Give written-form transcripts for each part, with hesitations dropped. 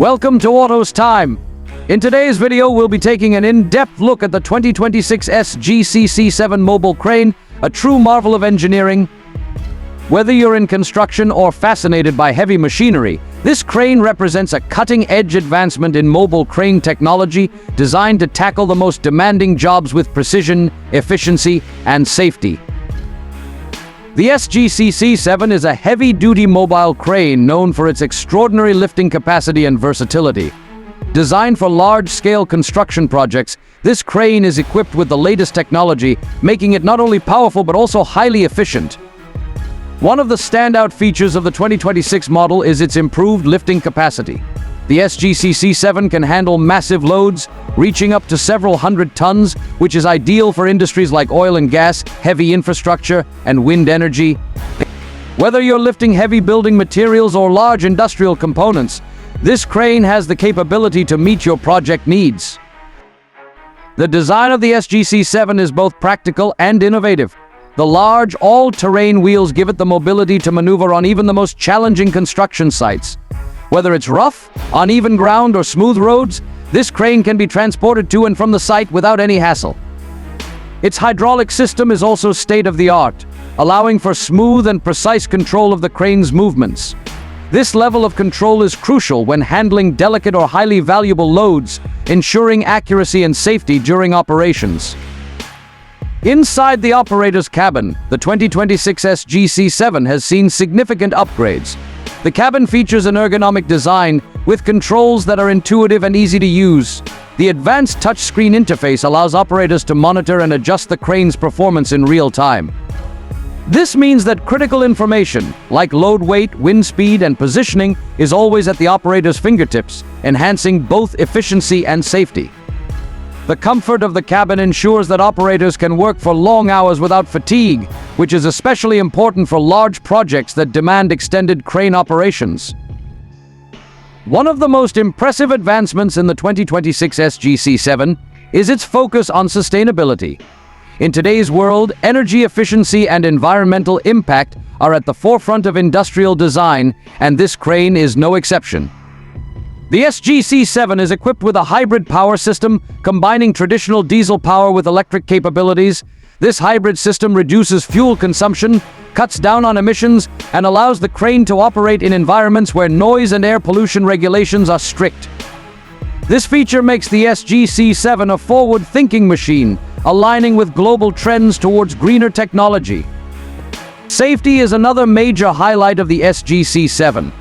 Welcome to Autos Time. In today's video, we'll be taking an in-depth look at the 2026 SGC-7 Mobile Crane, a true marvel of engineering. Whether you're in construction or fascinated by heavy machinery, this crane represents a cutting-edge advancement in mobile crane technology designed to tackle the most demanding jobs with precision, efficiency, and safety. The SGC-7 is a heavy-duty mobile crane known for its extraordinary lifting capacity and versatility. Designed for large-scale construction projects, this crane is equipped with the latest technology, making it not only powerful but also highly efficient. One of the standout features of the 2026 model is its improved lifting capacity. The SGC-7 can handle massive loads, reaching up to several hundred tons, which is ideal for industries like oil and gas, heavy infrastructure, and wind energy. Whether you're lifting heavy building materials or large industrial components, this crane has the capability to meet your project needs. The design of the SGC-7 is both practical and innovative. The large, all-terrain wheels give it the mobility to maneuver on even the most challenging construction sites. Whether it's rough, uneven ground, or smooth roads, this crane can be transported to and from the site without any hassle. Its hydraulic system is also state-of-the-art, allowing for smooth and precise control of the crane's movements. This level of control is crucial when handling delicate or highly valuable loads, ensuring accuracy and safety during operations. Inside the operator's cabin, the 2026 SGC-7 has seen significant upgrades. The cabin features an ergonomic design with controls that are intuitive and easy to use. The advanced touchscreen interface allows operators to monitor and adjust the crane's performance in real time. This means that critical information, like load weight, wind speed, and positioning, is always at the operator's fingertips, enhancing both efficiency and safety. The comfort of the cabin ensures that operators can work for long hours without fatigue, which is especially important for large projects that demand extended crane operations. One of the most impressive advancements in the 2026 SGC-7 is its focus on sustainability. In today's world, energy efficiency and environmental impact are at the forefront of industrial design, and this crane is no exception. The SGC-7 is equipped with a hybrid power system, combining traditional diesel power with electric capabilities. This hybrid system reduces fuel consumption, cuts down on emissions, and allows the crane to operate in environments where noise and air pollution regulations are strict. This feature makes the SGC-7 a forward-thinking machine, aligning with global trends towards greener technology. Safety is another major highlight of the SGC-7.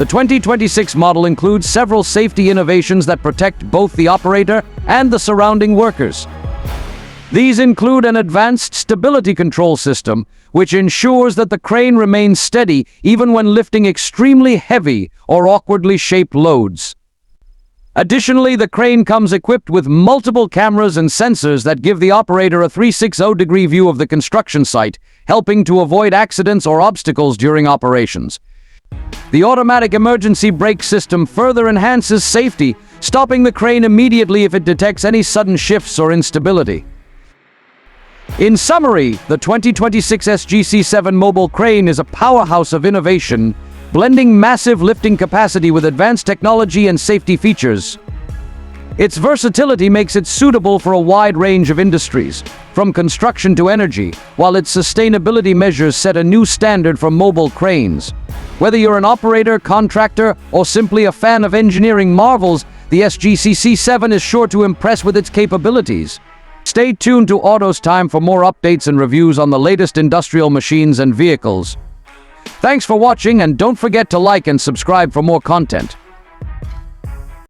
The 2026 model includes several safety innovations that protect both the operator and the surrounding workers. These include an advanced stability control system, which ensures that the crane remains steady even when lifting extremely heavy or awkwardly shaped loads. Additionally, the crane comes equipped with multiple cameras and sensors that give the operator a 360-degree view of the construction site, helping to avoid accidents or obstacles during operations. The automatic emergency brake system further enhances safety, stopping the crane immediately if it detects any sudden shifts or instability. In summary, the 2026 SGC-7 Mobile Crane is a powerhouse of innovation, blending massive lifting capacity with advanced technology and safety features. Its versatility makes it suitable for a wide range of industries, from construction to energy, while its sustainability measures set a new standard for mobile cranes. Whether you're an operator, contractor, or simply a fan of engineering marvels, the SGC-7 is sure to impress with its capabilities. Stay tuned to Autos Time for more updates and reviews on the latest industrial machines and vehicles. Thanks for watching, and don't forget to like and subscribe for more content.